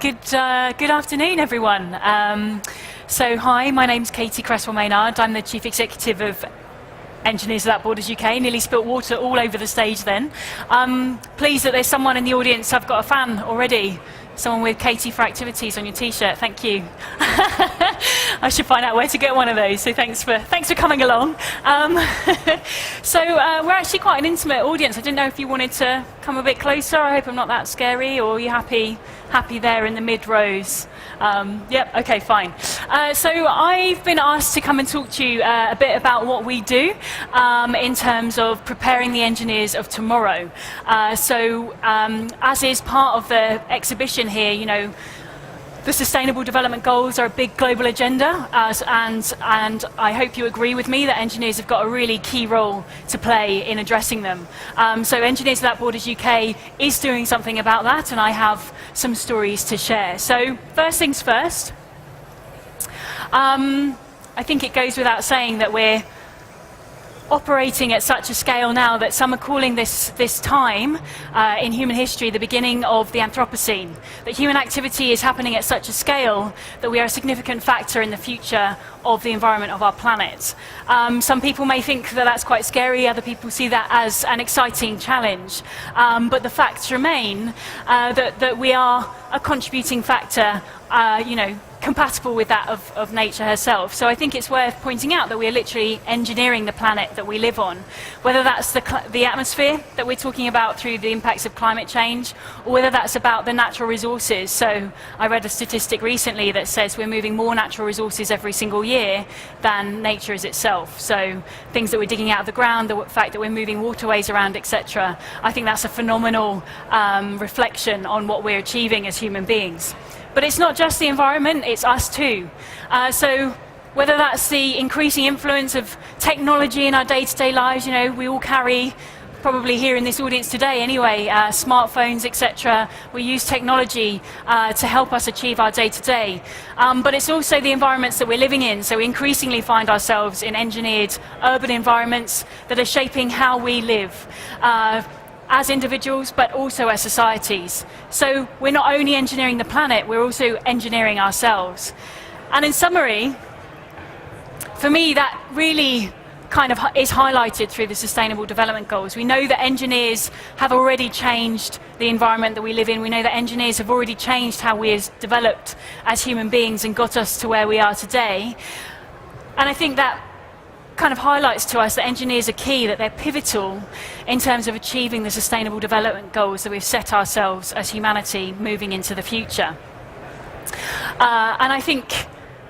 Good afternoon, everyone. Hi, my name's Katie Creswell-Maynard. I'm the Chief Executive of Engineers Without Borders UK. Nearly spilt water all over the stage then. Pleased that there's someone in the audience. I've got a fan already. Someone with Katie for Activities on your t-shirt. Thank you. I should find out where to get one of those, so thanks for coming along. We're actually quite an intimate audience. I didn't know if you wanted to come a bit closer. I hope I'm not that scary, or are you happy there in the mid rows? Yep, okay, fine. I've been asked to come and talk to you a bit about what we do in terms of preparing the engineers of tomorrow. As is part of the exhibition here, you know, the Sustainable Development Goals are a big global agenda, and I hope you agree with me that engineers have got a really key role to play in addressing them. Engineers Without Borders UK is doing something about that, and I have some stories to share. So first things first, I think it goes without saying that we're operating at such a scale now that some are calling this time in human history the beginning of the Anthropocene. That human activity is happening at such a scale that we are a significant factor in the future of the environment of our planet. Some people may think that that's quite scary, other people see that as an exciting challenge. But the facts remain that we are a contributing factor, compatible with that of nature herself. So I think it's worth pointing out that we are literally engineering the planet that we live on, whether that's the atmosphere that we're talking about through the impacts of climate change, or whether that's about the natural resources. So I read a statistic recently that says we're moving more natural resources every single year than nature is itself. So things that we're digging out of the ground, the fact that we're moving waterways around, etc. I think that's a phenomenal reflection on what we're achieving as human beings. But it's not just the environment, it's us too. So whether that's the increasing influence of technology in our day-to-day lives, we all carry, probably here in this audience today anyway, smartphones, etc. We use technology to help us achieve our day-to-day. But it's also the environments that we're living in. So we increasingly find ourselves in engineered urban environments that are shaping how we live. As individuals, but also as societies. So we're not only engineering the planet, we're also engineering ourselves. And in summary, for me, that really kind of is highlighted through the Sustainable Development Goals. We know that engineers have already changed the environment that we live in. We know that engineers have already changed how we have developed as human beings and got us to where we are today. And I think that kind of highlights to us that engineers are key, that they're pivotal in terms of achieving the Sustainable Development Goals that we've set ourselves as humanity moving into the future. And I think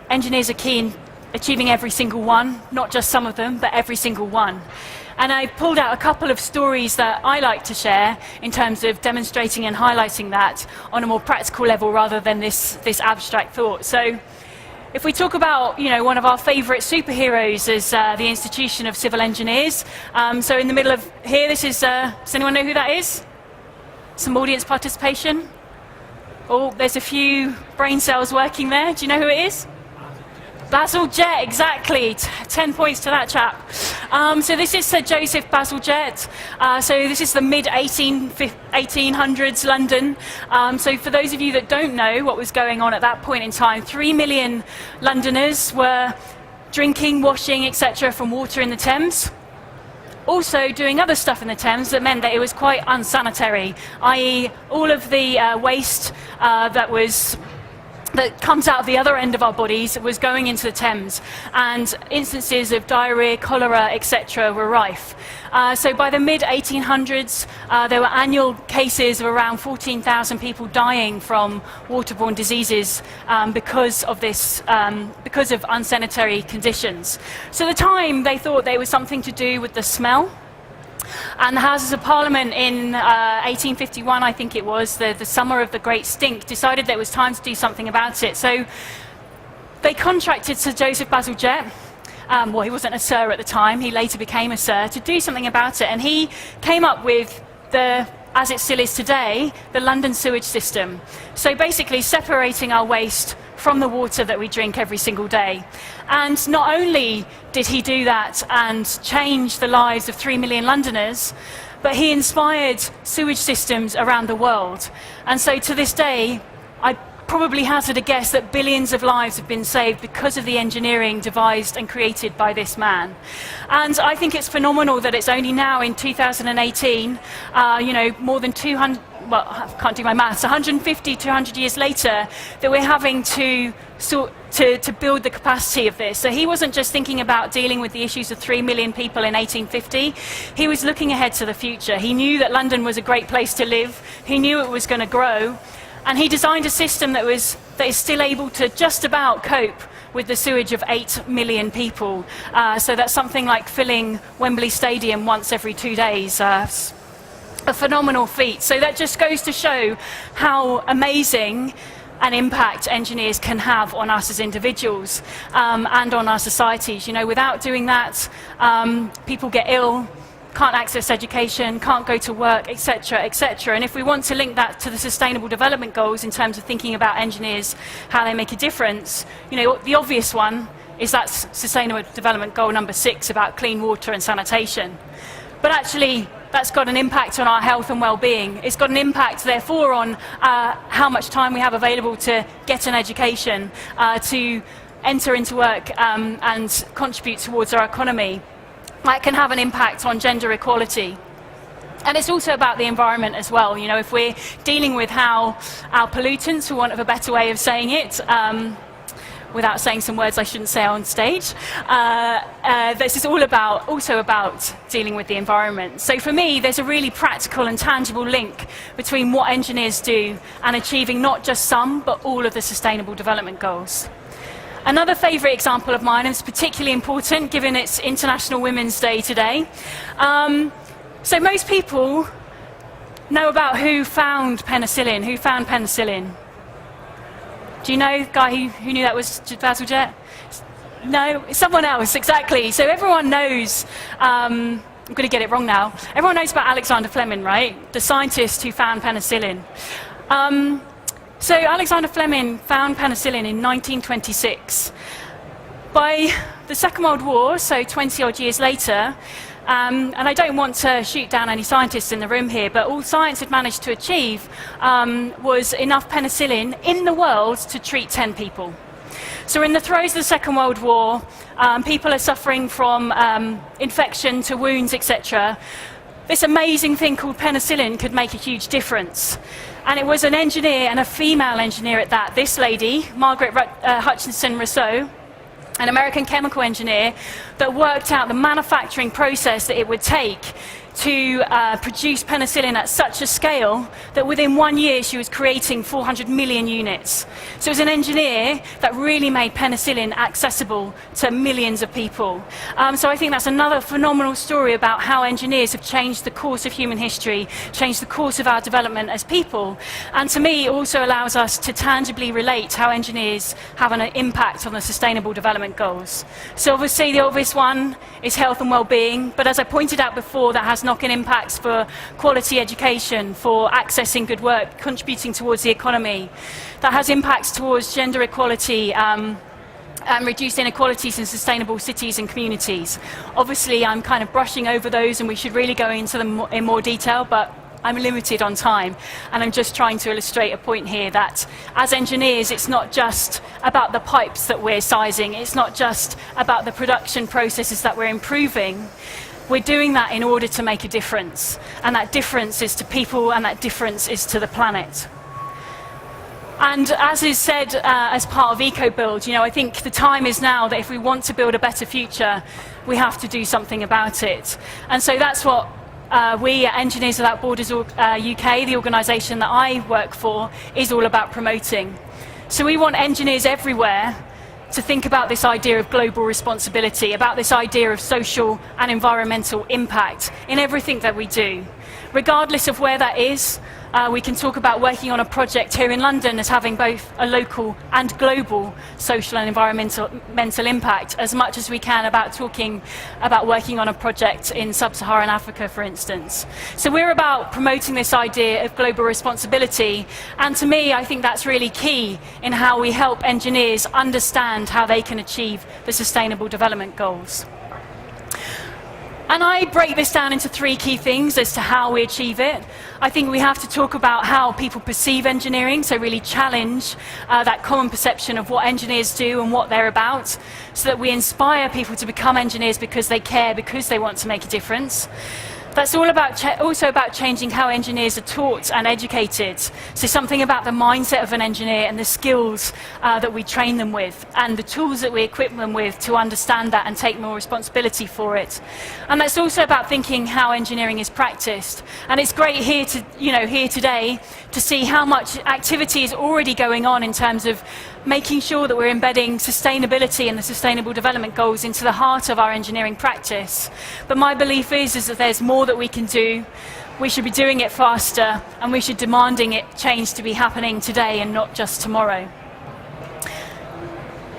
engineers are key in achieving every single one, not just some of them, but every single one. And I pulled out a couple of stories that I like to share in terms of demonstrating and highlighting that on a more practical level rather than this abstract thought. So if we talk about, one of our favourite superheroes is the Institution of Civil Engineers. So in the middle of here, this is, does anyone know who that is? Some audience participation? Oh, there's a few brain cells working there. Do you know who it is? Basil Jett, exactly. 10 points to that chap. So this is Sir Joseph Basil Jett. So this is the mid-1800s London. So for those of you that don't know what was going on at that point in time, 3 million Londoners were drinking, washing, etc. from water in the Thames. Also doing other stuff in the Thames that meant that it was quite unsanitary, i.e. all of the waste that comes out of the other end of our bodies was going into the Thames, and instances of diarrhea, cholera, etc. were rife. So by the mid-1800s, there were annual cases of around 14,000 people dying from waterborne diseases because of unsanitary conditions. So at the time, they thought there was something to do with the smell. And the Houses of Parliament in 1851, I think it was, the summer of the Great Stink, decided that it was time to do something about it. So they contracted Sir Joseph Basil Jett, well, he wasn't a Sir at the time, he later became a Sir, to do something about it. And he came up with as it still is today, the London sewage system. So basically separating our waste from the water that we drink every single day. And not only did he do that and change the lives of 3 million Londoners, but he inspired sewage systems around the world. And so to this day, I probably hazard a guess that billions of lives have been saved because of the engineering devised and created by this man. And I think it's phenomenal that it's only now in 2018, more than 200, well, I can't do my maths, 150, 200 years later, that we're having to build the capacity of this. So he wasn't just thinking about dealing with the issues of 3 million people in 1850. He was looking ahead to the future. He knew that London was a great place to live. He knew it was going to grow. And he designed a system that is still able to just about cope with the sewage of 8 million people. So that's something like filling Wembley Stadium once every 2 days. A phenomenal feat. So that just goes to show how amazing an impact engineers can have on us as individuals and on our societies. Without doing that, people get ill, can't access education, can't go to work, etc., etc. And if we want to link that to the Sustainable Development Goals in terms of thinking about engineers, how they make a difference, the obvious one is that Sustainable Development Goal number 6 about clean water and sanitation. But actually, that's got an impact on our health and well-being. It's got an impact, therefore, on how much time we have available to get an education, to enter into work and contribute towards our economy. That can have an impact on gender equality. And it's also about the environment as well. If we're dealing with how our pollutants, for want of a better way of saying it, without saying some words I shouldn't say on stage, this is also about dealing with the environment. So for me, there's a really practical and tangible link between what engineers do and achieving not just some, but all of the Sustainable Development Goals. Another favourite example of mine, and it's particularly important given it's International Women's Day today. So most people know about who found penicillin. Who found penicillin? Do you know the guy who knew that was Bazalgette? No, someone else, exactly. So everyone knows, I'm going to get it wrong now, everyone knows about Alexander Fleming, right? The scientist who found penicillin. So Alexander Fleming found penicillin in 1926. By the Second World War, so 20 odd years later, and I don't want to shoot down any scientists in the room here, but all science had managed to achieve was enough penicillin in the world to treat 10 people. So in the throes of the Second World War, people are suffering from infection to wounds, etc. This amazing thing called penicillin could make a huge difference. And it was an engineer, and a female engineer at that, this lady, Margaret Hutchinson Rousseau, an American chemical engineer, that worked out the manufacturing process that it would take to produce penicillin at such a scale that within 1 year she was creating 400 million units. So it was an engineer that really made penicillin accessible to millions of people. So I think that's another phenomenal story about how engineers have changed the course of human history, changed the course of our development as people. And to me, it also allows us to tangibly relate how engineers have an impact on the Sustainable Development Goals. So obviously the obvious one is health and well-being, but as I pointed out before, that has knock-on impacts for quality education, for accessing good work, contributing towards the economy. That has impacts towards gender equality, and reduce inequalities in sustainable cities and communities. Obviously, I'm kind of brushing over those, and we should really go into them in more detail, but I'm limited on time, and I'm just trying to illustrate a point here that as engineers, it's not just about the pipes that we're sizing, it's not just about the production processes that we're improving. We're doing that in order to make a difference, and that difference is to people, and that difference is to the planet. And as is said as part of ecobuild, I think the time is now that if we want to build a better future, we have to do something about it. And so that's what we at Engineers Without Borders UK, the organisation that I work for, is all about promoting. So we want engineers everywhere to think about this idea of global responsibility, about this idea of social and environmental impact in everything that we do. Regardless of where that is, we can talk about working on a project here in London as having both a local and global social and environmental impact, as much as we can about talking about working on a project in sub-Saharan Africa, for instance. So we're about promoting this idea of global responsibility, and to me, I think that's really key in how we help engineers understand how they can achieve the Sustainable Development Goals. And I break this down into three key things as to how we achieve it. I think we have to talk about how people perceive engineering, so really challenge that common perception of what engineers do and what they're about, so that we inspire people to become engineers because they care, because they want to make a difference. That's all about also about changing how engineers are taught and educated. So something about the mindset of an engineer and the skills that we train them with and the tools that we equip them with to understand that and take more responsibility for it. And that's also about thinking how engineering is practiced. And it's great here today to see how much activity is already going on in terms of making sure that we're embedding sustainability and the Sustainable Development Goals into the heart of our engineering practice. But my belief is that there's more that we can do. We should be doing it faster, and we should be demanding change to be happening today and not just tomorrow.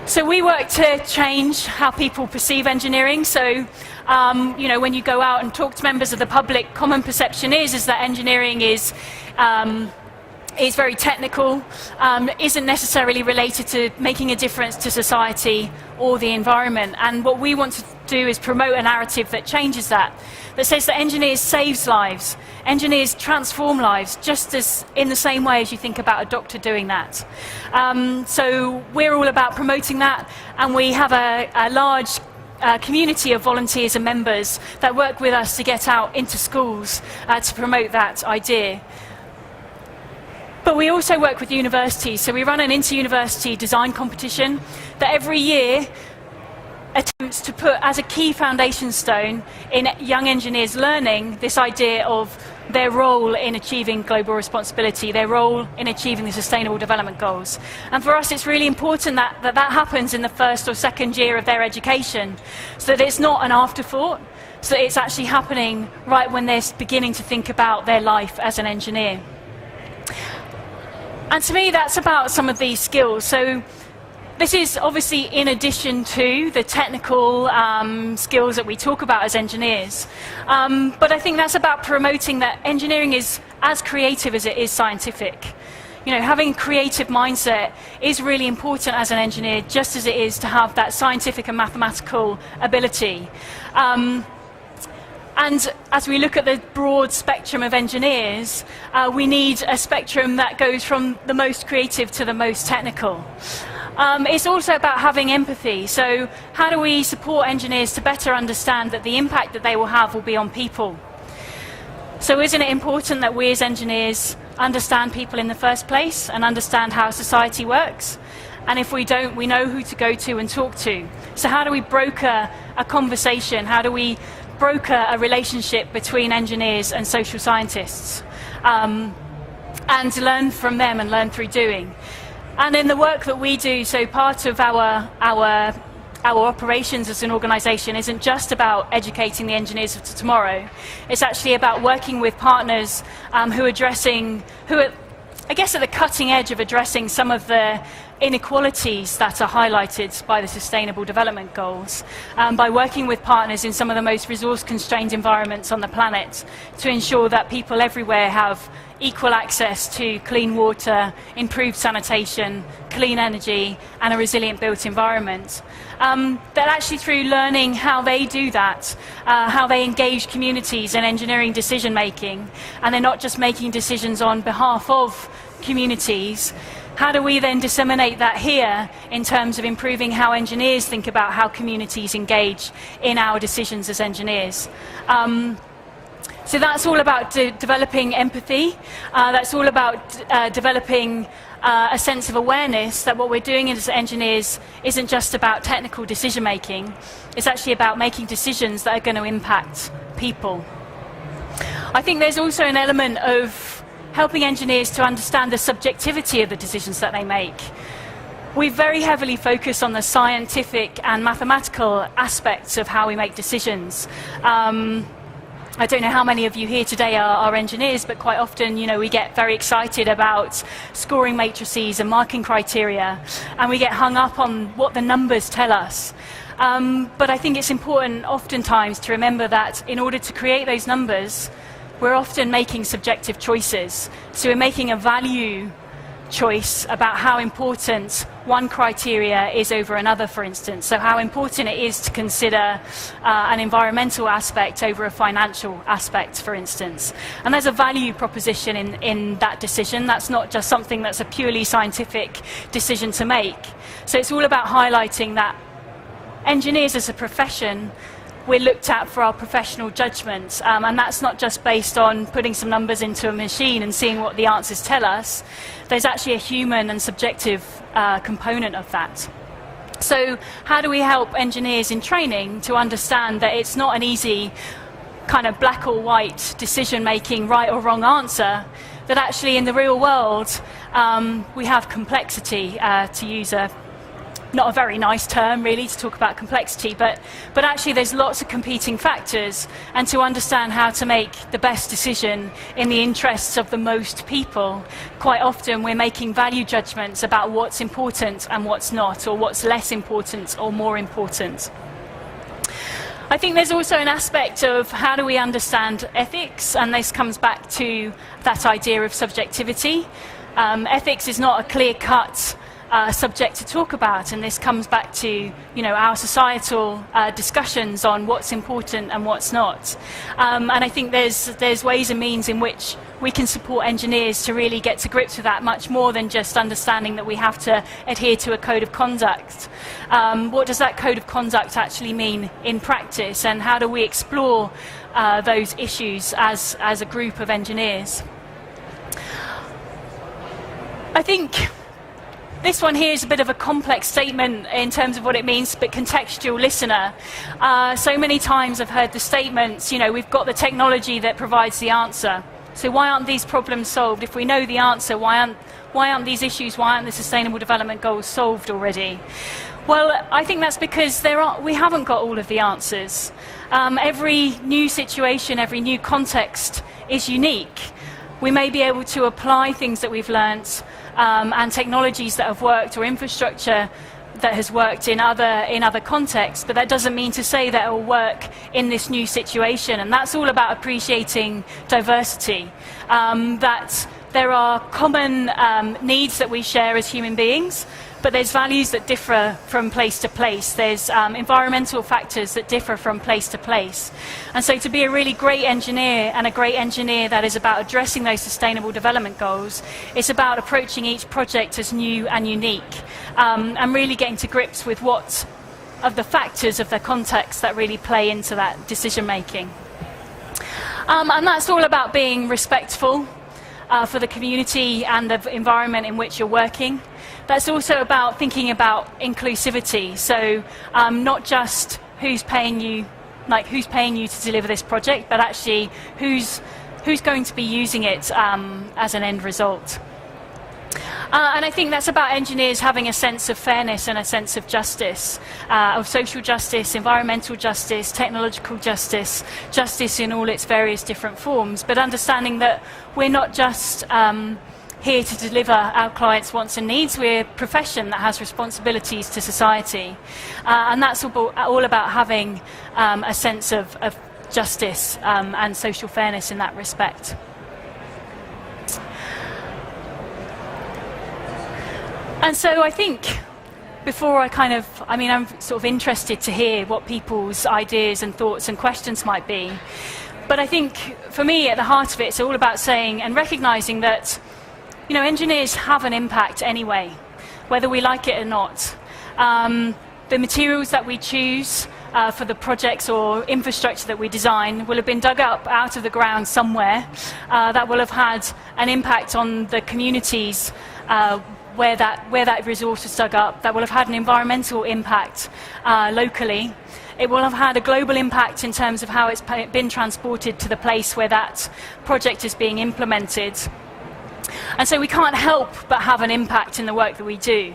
So we work to change how people perceive engineering. So, when you go out and talk to members of the public, common perception is that engineering is very technical, isn't necessarily related to making a difference to society or the environment. And what we want to do is promote a narrative that changes that says that engineers save lives, engineers transform lives, just as in the same way as you think about a doctor doing that. So we're all about promoting that, and we have a large community of volunteers and members that work with us to get out into schools to promote that idea. But we also work with universities, so we run an inter-university design competition that every year attempts to put as a key foundation stone in young engineers learning this idea of their role in achieving global responsibility, their role in achieving the Sustainable Development Goals. And for us, it's really important that happens in the first or second year of their education, so that it's not an afterthought, so that it's actually happening right when they're beginning to think about their life as an engineer. And to me, that's about some of these skills. So this is obviously in addition to the technical skills that we talk about as engineers. But I think that's about promoting that engineering is as creative as it is scientific. Having a creative mindset is really important as an engineer, just as it is to have that scientific and mathematical ability. And as we look at the broad spectrum of engineers, we need a spectrum that goes from the most creative to the most technical. It's also about having empathy. So how do we support engineers to better understand that the impact that they will have will be on people? So isn't it important that we as engineers understand people in the first place and understand how society works? And if we don't, we know who to go to and talk to. So how do we broker a conversation? How do we broker a relationship between engineers and social scientists, and learn from them and learn through doing? And in the work that we do, so part of our operations as an organisation isn't just about educating the engineers of tomorrow. It's actually about working with partners who are, I guess, at the cutting edge of addressing some of the inequalities that are highlighted by the Sustainable Development Goals, by working with partners in some of the most resource-constrained environments on the planet to ensure that people everywhere have equal access to clean water, improved sanitation, clean energy, and a resilient built environment. That actually through learning how they do that, how they engage communities in engineering decision-making, and they're not just making decisions on behalf of communities, how do we then disseminate that here in terms of improving how engineers think about how communities engage in our decisions as engineers? So that's all about developing empathy. That's all about developing a sense of awareness that what we're doing as engineers isn't just about technical decision making. It's actually about making decisions that are going to impact people. I think there's also an element of helping engineers to understand the subjectivity of the decisions that they make. We very heavily focus on the scientific and mathematical aspects of how we make decisions. I don't know how many of you here today are engineers, but quite often, we get very excited about scoring matrices and marking criteria, and we get hung up on what the numbers tell us. But I think it's important oftentimes to remember that in order to create those numbers, we're often making subjective choices. So we're making a value choice about how important one criteria is over another, for instance. So how important it is to consider an environmental aspect over a financial aspect, for instance. And there's a value proposition in that decision. That's not just something that's a purely scientific decision to make. So it's all about highlighting that engineers as a profession, we're looked at for our professional judgment, and that's not just based on putting some numbers into a machine and seeing what the answers tell us. There's actually a human and subjective component of that. So how do we help engineers in training to understand that it's not an easy kind of black or white decision-making, right or wrong answer, that actually in the real world we have complexity, to use not a very nice term really to talk about complexity, but actually there's lots of competing factors, and to understand how to make the best decision in the interests of the most people, quite often we're making value judgments about what's important and what's not, or what's less important or more important. I think there's also an aspect of how do we understand ethics, and this comes back to that idea of subjectivity. Ethics is not a clear-cut subject to talk about, and this comes back to our societal discussions on what's important and what's not. And I think there's ways and means in which we can support engineers to really get to grips with that, much more than just understanding that we have to adhere to a code of conduct. What does that code of conduct actually mean in practice, and how do we explore those issues as a group of engineers? I think this one here is a bit of a complex statement in terms of what it means, but contextual listener. So many times I've heard the statements, we've got the technology that provides the answer. So why aren't these problems solved? If we know the answer, why aren't these issues, why aren't the Sustainable Development Goals solved already? Well, I think that's because we haven't got all of the answers. Every new situation, every new context is unique. We may be able to apply things that we've learnt and technologies that have worked, or infrastructure that has worked in other contexts, but that doesn't mean to say that it will work in this new situation. And that's all about appreciating diversity, that there are common needs that we share as human beings, but there's values that differ from place to place. There's environmental factors that differ from place to place. And so to be a really great engineer, and a great engineer that is about addressing those sustainable development goals, it's about approaching each project as new and unique, and really getting to grips with what of the factors of the context that really play into that decision making. And that's all about being respectful for the community and the environment in which you're working. That's also about thinking about inclusivity. So not just who's paying you to deliver this project, but actually who's going to be using it as an end result. And I think that's about engineers having a sense of fairness and a sense of justice, of social justice, environmental justice, technological justice, justice in all its various different forms, but understanding that we're not just here to deliver our clients' wants and needs. We're a profession that has responsibilities to society. And that's all about having a sense of justice and social fairness in that respect. And so I think before I'm sort of interested to hear what people's ideas and thoughts and questions might be. But I think for me, at the heart of it, it's all about saying and recognizing that engineers have an impact anyway, whether we like it or not. The materials that we choose for the projects or infrastructure that we design will have been dug up out of the ground somewhere that will have had an impact on the communities where that resource was dug up, that will have had an environmental impact locally. It will have had a global impact in terms of how it's been transported to the place where that project is being implemented. And so we can't help but have an impact in the work that we do.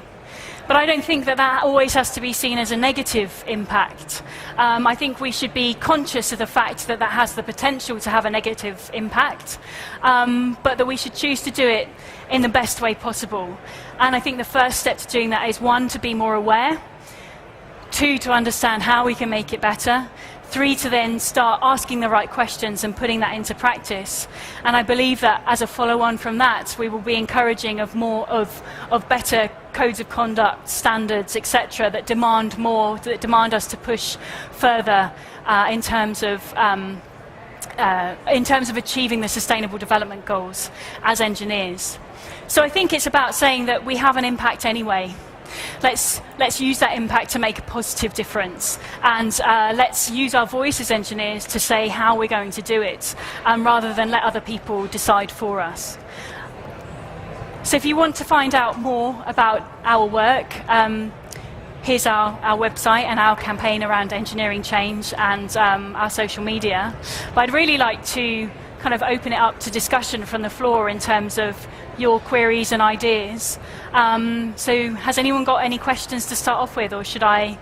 But I don't think that always has to be seen as a negative impact. I think we should be conscious of the fact that that has the potential to have a negative impact, but that we should choose to do it in the best way possible. And I think the first step to doing that is, one, to be more aware, 2, to understand how we can make it better. 3, to then start asking the right questions and putting that into practice. And I believe that as a follow-on from that, we will be encouraging of more of better codes of conduct, standards, etc., that demand more, that demand us to push further in terms of achieving the Sustainable Development Goals as engineers. So I think it's about saying that we have an impact anyway. Let's use that impact to make a positive difference, and let's use our voice as engineers to say how we're going to do it, rather than let other people decide for us. So if you want to find out more about our work, here's our website and our campaign around engineering change, and our social media. But I'd really like to kind of open it up to discussion from the floor in terms of your queries and ideas. So has anyone got any questions to start off with, or should I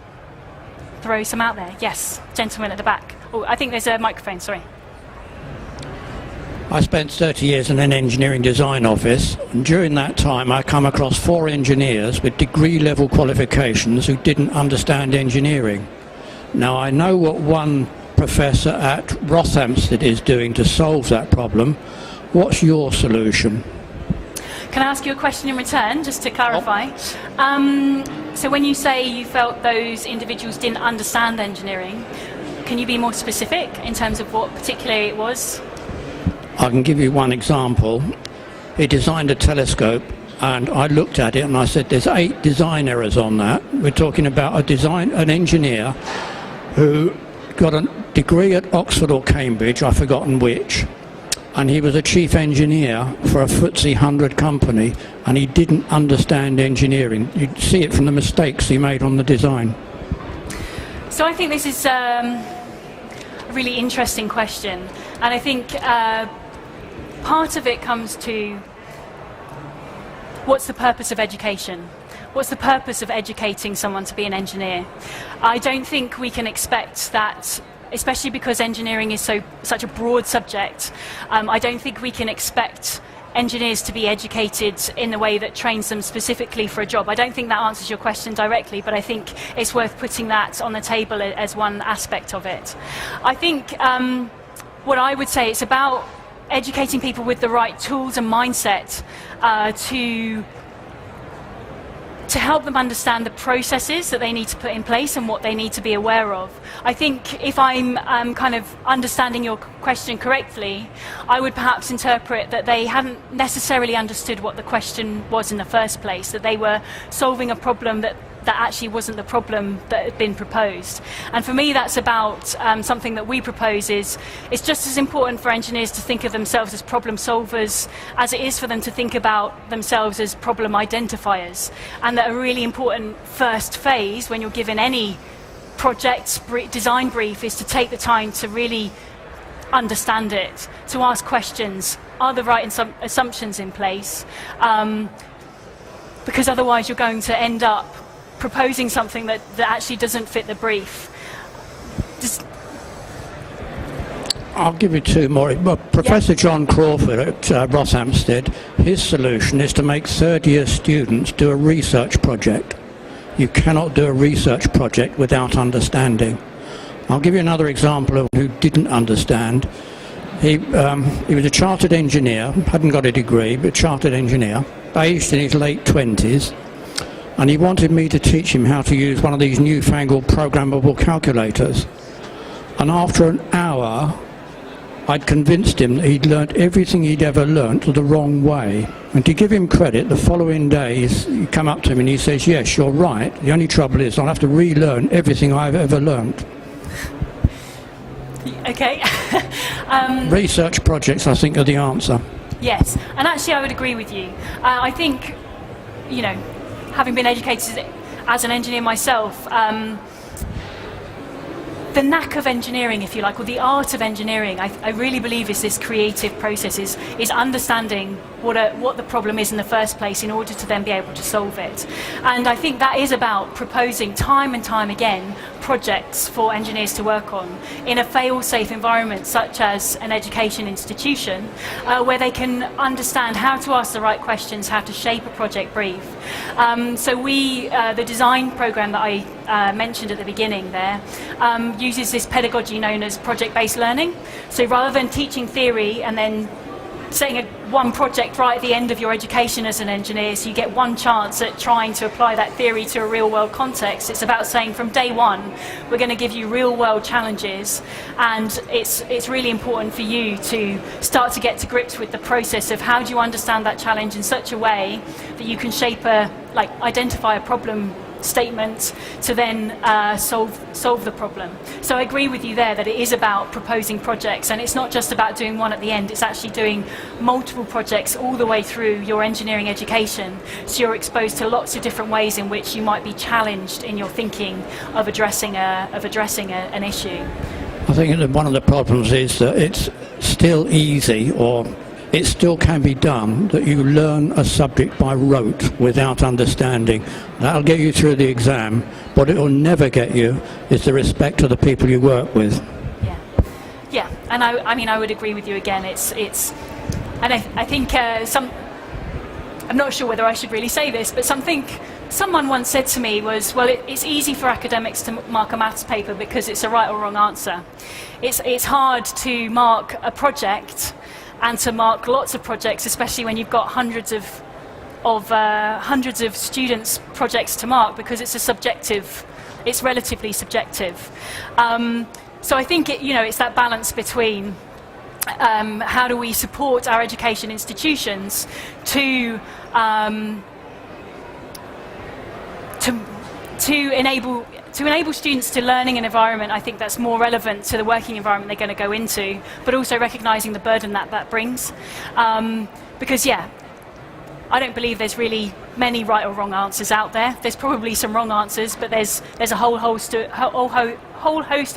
throw some out there? Yes, gentleman at the back. Oh, I think there's a microphone, sorry. I spent 30 years in an engineering design office, and during that time I come across 4 engineers with degree level qualifications who didn't understand engineering. Now I know what one professor at Rothamsted is doing to solve that problem. What's your solution? Can I ask you a question in return, just to clarify? So when you say you felt those individuals didn't understand engineering, can you be more specific in terms of what particularly it was? I can give you one example. He designed a telescope, and I looked at it and I said, there's 8 design errors on that. We're talking about an engineer who got a degree at Oxford or Cambridge, I've forgotten which, and he was a chief engineer for a FTSE 100 company, and he didn't understand engineering. You'd see it from the mistakes he made on the design. So I think this is a really interesting question, and I think part of it comes to what's the purpose of education? What's the purpose of educating someone to be an engineer? I don't think we can expect that, especially because engineering is such a broad subject. I don't think we can expect engineers to be educated in the way that trains them specifically for a job. I don't think that answers your question directly, but I think it's worth putting that on the table as one aspect of it. I think what I would say, it's about educating people with the right tools and mindset to help them understand the processes that they need to put in place and what they need to be aware of. I think if I'm kind of understanding your question correctly, I would perhaps interpret that they hadn't necessarily understood what the question was in the first place, that they were solving a problem that actually wasn't the problem that had been proposed. And for me, that's about something that we propose is it's just as important for engineers to think of themselves as problem solvers as it is for them to think about themselves as problem identifiers. And that a really important first phase when you're given any project design brief is to take the time to really understand it, to ask questions, are the right assumptions in place? Because otherwise you're going to end up proposing something that actually doesn't fit the brief. I'll give you 2 more. Professor John Crawford at Rothamsted, his solution is to make third-year students do a research project. You cannot do a research project without understanding. I'll give you another example of who didn't understand. He was a chartered engineer, hadn't got a degree, but chartered engineer, aged in his late 20s. And he wanted me to teach him how to use one of these newfangled programmable calculators. And after an hour, I'd convinced him that he'd learnt everything he'd ever learnt the wrong way. And to give him credit, the following day he'd come up to me and he says, yes, you're right. The only trouble is I'll have to relearn everything I've ever learnt. Okay. Research projects, I think, are the answer. Yes, and actually I would agree with you. I think, you know, having been educated as an engineer myself, the knack of engineering, if you like, or the art of engineering, I really believe is this creative process, is understanding what the problem is in the first place in order to then be able to solve it. And I think that is about proposing time and time again projects for engineers to work on in a fail-safe environment such as an education institution, where they can understand how to ask the right questions, how to shape a project brief. So the design program that I mentioned at the beginning there uses this pedagogy known as project-based learning. So rather than teaching theory and then setting one project right at the end of your education as an engineer, so you get one chance at trying to apply that theory to a real-world context. It's about saying from day one, we're going to give you real-world challenges, and it's really important for you to start to get to grips with the process of how do you understand that challenge in such a way that you can identify a problem statement to then solve the problem. So I agree with you there that it is about proposing projects, and it's not just about doing one at the end, it's actually doing multiple projects all the way through your engineering education, so you're exposed to lots of different ways in which you might be challenged in your thinking of addressing an issue. I think that one of the problems is that it's still easy, or it still can be done, that you learn a subject by rote without understanding. That'll get you through the exam. What it will never get you is the respect of the people you work with. Yeah, and I would agree with you again. And I think I'm not sure whether I should really say this, but someone once said to me was, well, it's easy for academics to mark a maths paper because it's a right or wrong answer. It's hard to mark a project and to mark lots of projects, especially when you've got hundreds of students' projects to mark, because it's relatively subjective. So I think it's that balance between how do we support our education institutions to enable students to learning an environment, I think that's more relevant to the working environment they're going to go into, but also recognising the burden that brings. Because I don't believe there's really many right or wrong answers out there. There's probably some wrong answers, but there's a whole host of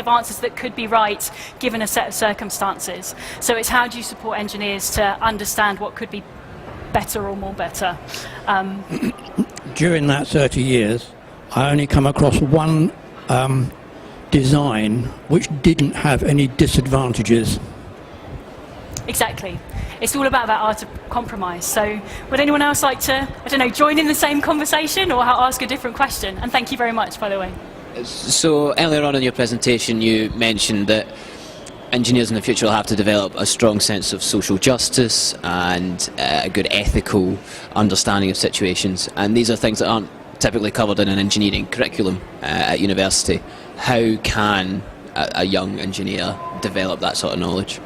answers that could be right given a set of circumstances. So it's how do you support engineers to understand what could be better or more better. During that 30 years, I only come across one design which didn't have any disadvantages. Exactly. It's all about that art of compromise. So would anyone else like to, join in the same conversation or ask a different question? And thank you very much, by the way. So earlier on in your presentation, you mentioned that engineers in the future will have to develop a strong sense of social justice and a good ethical understanding of situations. And these are things that aren't typically covered in an engineering curriculum at university. How can a young engineer develop that sort of knowledge?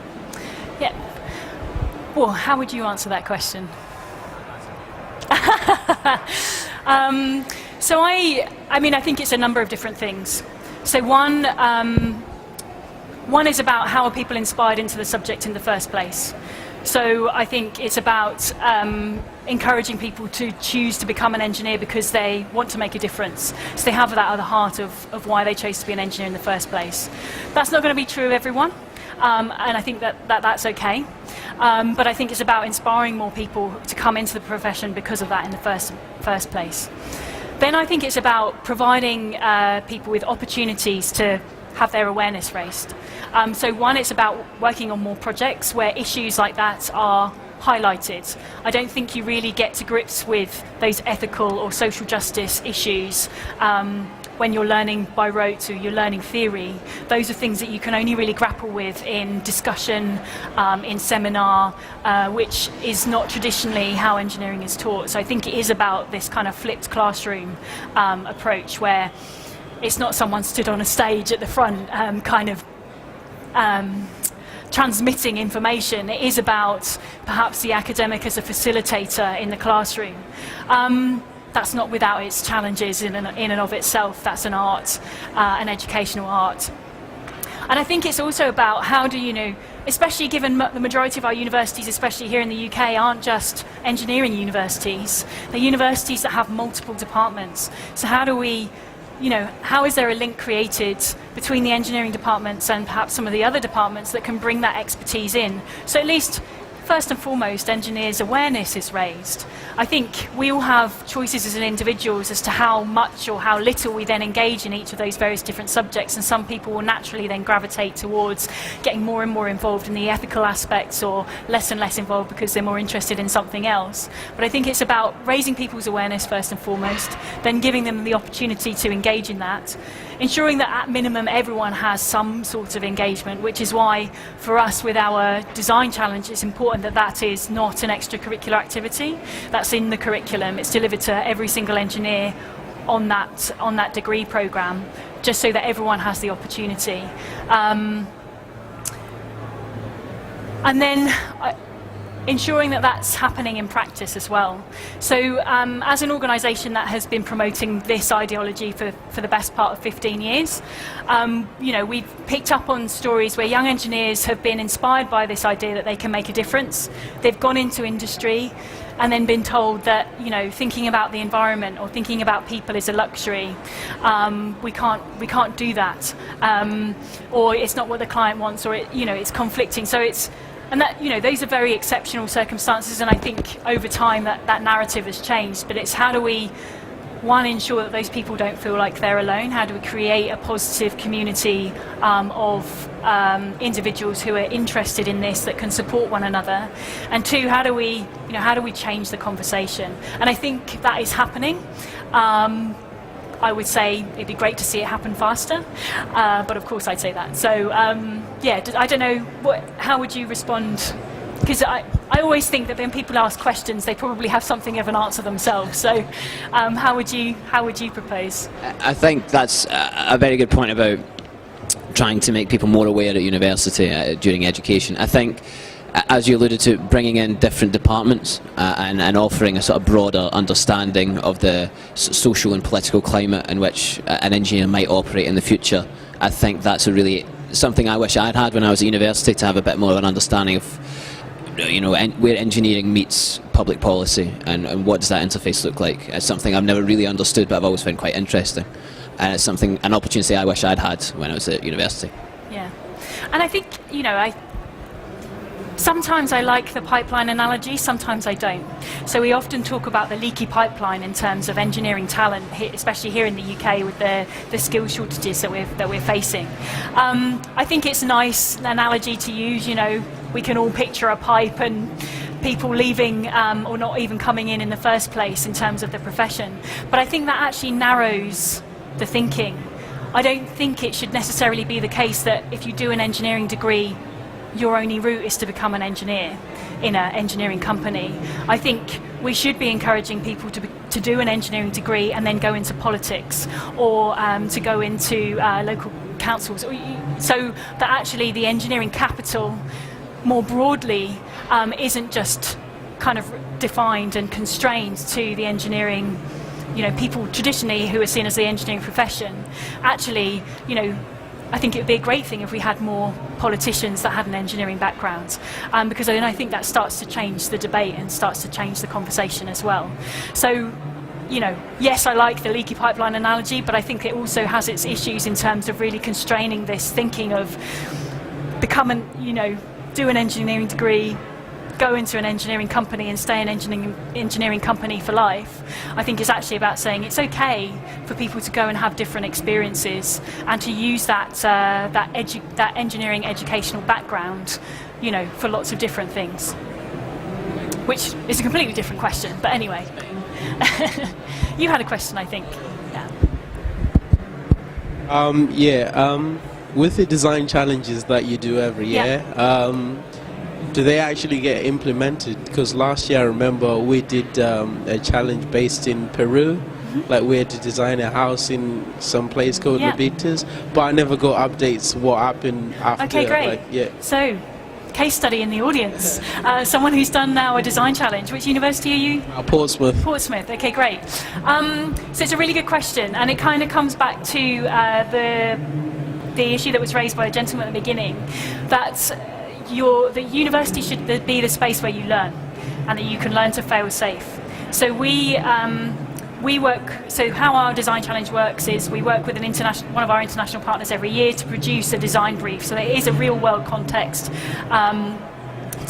Yeah. Well, how would you answer that question? So I think it's a number of different things. So one is about how are people inspired into the subject in the first place. So I think it's about encouraging people to choose to become an engineer because they want to make a difference. So they have that at the heart of why they chose to be an engineer in the first place. That's not going to be true of everyone, and I think that's okay. But I think it's about inspiring more people to come into the profession because of that in the first place. Then I think it's about providing people with opportunities to have their awareness raised. So one, it's about working on more projects where issues like that are highlighted. I don't think you really get to grips with those ethical or social justice issues when you're learning by rote or you're learning theory. Those are things that you can only really grapple with in discussion, in seminar, which is not traditionally how engineering is taught. So I think it is about this kind of flipped classroom approach where it's not someone stood on a stage at the front transmitting information. It is about perhaps the academic as a facilitator in the classroom. That's not without its challenges in and of itself. That's an art, an educational art. And I think it's also about how do you especially given the majority of our universities, especially here in the UK, aren't just engineering universities. They're universities that have multiple departments. So how do we how is there a link created between the engineering departments and perhaps some of the other departments that can bring that expertise in? So at least first and foremost, engineers' awareness is raised. I think we all have choices as individuals as to how much or how little we then engage in each of those various different subjects, and some people will naturally then gravitate towards getting more and more involved in the ethical aspects, or less and less involved because they're more interested in something else. But I think it's about raising people's awareness first and foremost, then giving them the opportunity to engage in that, ensuring that at minimum everyone has some sort of engagement, which is why for us with our design challenge it's important that that is not an extracurricular activity. That's in the curriculum. It's delivered to every single engineer on that degree programme, just so that everyone has the opportunity. And then ensuring that that's happening in practice as well. So as an organisation that has been promoting this ideology for the best part of 15 years, we've picked up on stories where young engineers have been inspired by this idea that they can make a difference. They've gone into industry and then been told that, thinking about the environment or thinking about people is a luxury. We can't do that, or it's not what the client wants, or it's conflicting. So those are very exceptional circumstances, and I think over time that narrative has changed. But it's how do we, one, ensure that those people don't feel like they're alone? How do we create a positive community of individuals who are interested in this, that can support one another? And two, how do we change the conversation? And I think that is happening. I would say it'd be great to see it happen faster, but of course I'd say that. So I don't know, how would you respond? Because I always think that when people ask questions, they probably have something of an answer themselves. So how would you propose? I think that's a very good point about trying to make people more aware at university during education. I think, as you alluded to, bringing in different departments and offering a sort of broader understanding of the social and political climate in which an engineer might operate in the future. I think that's something I wish I'd had when I was at university, to have a bit more of an understanding of where engineering meets public policy and what does that interface look like. It's something I've never really understood, but I've always found quite interesting, and it's an opportunity I wish I'd had when I was at university. Yeah, and I think sometimes I like the pipeline analogy, sometimes I don't. So we often talk about the leaky pipeline in terms of engineering talent, especially here in the UK with the skill shortages that we're facing. I think it's a nice analogy to use. We can all picture a pipe and people leaving or not even coming in the first place in terms of the profession. But I think that actually narrows the thinking. I don't think it should necessarily be the case that if you do an engineering degree, your only route is to become an engineer in an engineering company. I think we should be encouraging people to do an engineering degree and then go into politics, or to go into local councils, so that actually the engineering capital more broadly isn't just kind of defined and constrained to the engineering, people traditionally who are seen as the engineering profession. Actually, I think it would be a great thing if we had more politicians that had an engineering background, because then I think that starts to change the debate and starts to change the conversation as well. So, yes, I like the leaky pipeline analogy, but I think it also has its issues in terms of really constraining this thinking of do an engineering degree, go into an engineering company and stay in an engineering company for life. I think it's actually about saying it's okay for people to go and have different experiences and to use that engineering educational background, for lots of different things. Which is a completely different question, but anyway. You had a question, I think. Yeah. With the design challenges that you do every year, do they actually get implemented? Because last year I remember we did a challenge based in Peru. Like we had to design a house in some place called Levitas, but I never got updates what happened after. Okay, great. So, case study in the audience. Someone who's done now a design challenge. Which university are you? Portsmouth. Portsmouth, okay, great. So it's a really good question, and it kind of comes back to the issue that was raised by a gentleman at the beginning, that the university should be the space where you learn, and that you can learn to fail safe. So we work. So how our design challenge works is we work with one of our international partners every year to produce a design brief. So it is a real world context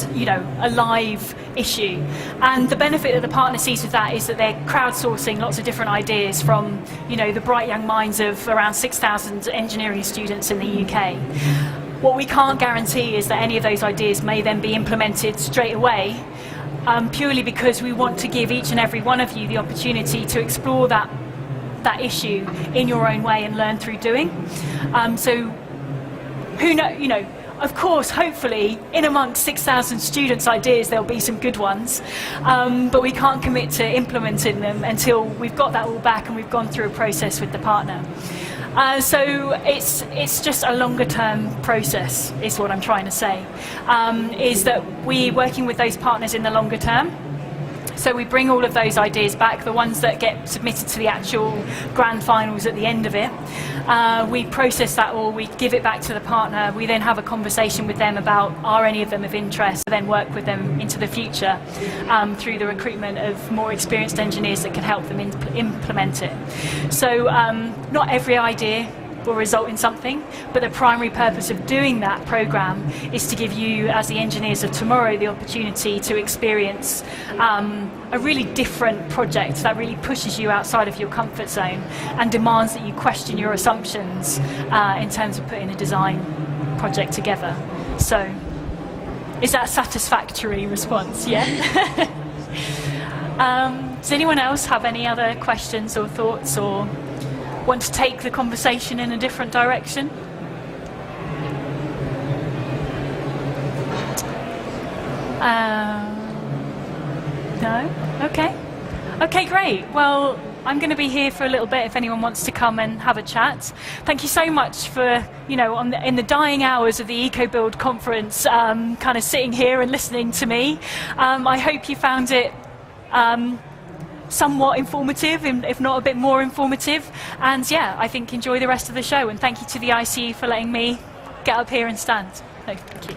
not, a live issue. And the benefit that the partner sees with that is that they're crowdsourcing lots of different ideas from, the bright young minds of around 6,000 engineering students in the UK. What we can't guarantee is that any of those ideas may then be implemented straight away, purely because we want to give each and every one of you the opportunity to explore that issue in your own way and learn through doing. So who know, of course, hopefully, in amongst 6,000 students' ideas, there'll be some good ones, but we can't commit to implementing them until we've got that all back and we've gone through a process with the partner. So it's just a longer-term process, is what I'm trying to say, is that we're working with those partners in the longer term. So we bring all of those ideas back, the ones that get submitted to the actual grand finals at the end of it. We process that all, we give it back to the partner, we then have a conversation with them about are any of them of interest, then work with them into the future through the recruitment of more experienced engineers that can help them implement it. So not every idea will result in something, but the primary purpose of doing that programme is to give you, as the engineers of tomorrow, the opportunity to experience a really different project that really pushes you outside of your comfort zone and demands that you question your assumptions in terms of putting a design project together. So, is that a satisfactory response? Yeah? Does anyone else have any other questions or thoughts, or want to take the conversation in a different direction? No? Okay. Okay, great. Well, I'm going to be here for a little bit if anyone wants to come and have a chat. Thank you so much for, in the dying hours of the ecobuild conference, kind of sitting here and listening to me. I hope you found it somewhat informative, if not a bit more informative. And yeah, I think enjoy the rest of the show. And thank you to the ICE for letting me get up here and stand. So, thank you.